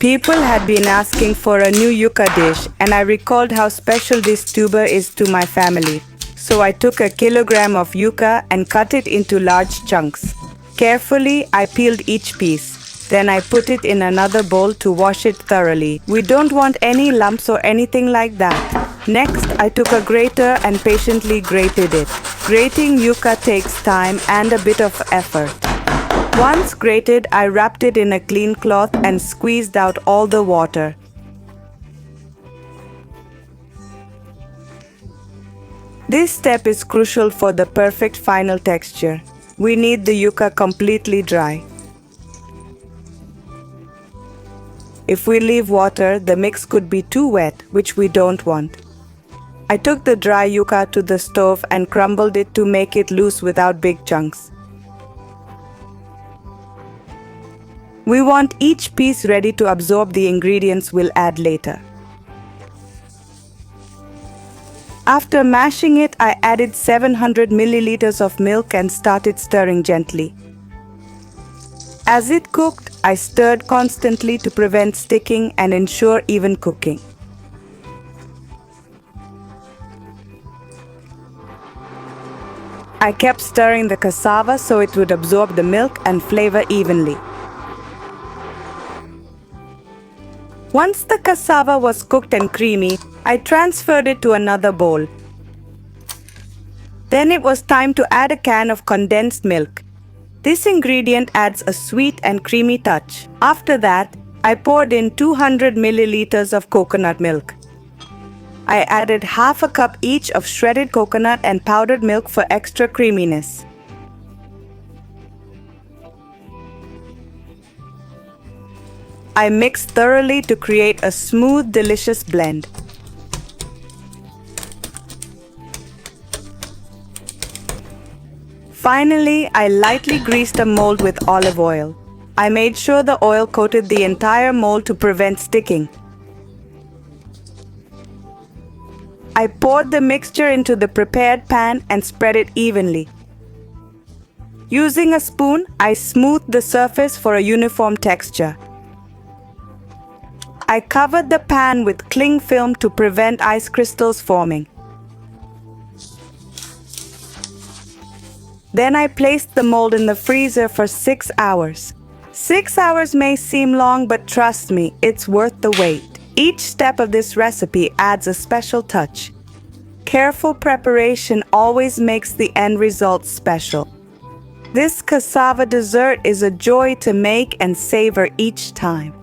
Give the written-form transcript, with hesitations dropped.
People had been asking for a new yuca dish, and I recalled how special this tuber is to my family. So I took a kilogram of yuca and cut it into large chunks. Carefully, I peeled each piece. Then I put it in another bowl to wash it thoroughly. We don't want any lumps or anything like that. Next, I took a grater and patiently grated it. Grating yuca takes time and a bit of effort. Once grated, I wrapped it in a clean cloth and squeezed out all the water. This step is crucial for the perfect final texture. We need the yuca completely dry. If we leave water, the mix could be too wet, which we don't want. I took the dry yuca to the stove and crumbled it to make it loose without big chunks. We want each piece ready to absorb the ingredients we'll add later. After mashing it, I added 700 milliliters of milk and started stirring gently. As it cooked, I stirred constantly to prevent sticking and ensure even cooking. I kept stirring the cassava so it would absorb the milk and flavor evenly. Once the cassava was cooked and creamy, I transferred it to another bowl. Then it was time to add a can of condensed milk. This ingredient adds a sweet and creamy touch. After that, I poured in 200 milliliters of coconut milk. I added half a cup each of shredded coconut and powdered milk for extra creaminess. I mixed thoroughly to create a smooth, delicious blend. Finally, I lightly greased a mold with olive oil. I made sure the oil coated the entire mold to prevent sticking. I poured the mixture into the prepared pan and spread it evenly. Using a spoon, I smoothed the surface for a uniform texture. I covered the pan with cling film to prevent ice crystals forming. Then I placed the mold in the freezer for 6 hours. 6 hours may seem long, but trust me, it's worth the wait. Each step of this recipe adds a special touch. Careful preparation always makes the end result special. This cassava dessert is a joy to make and savor each time.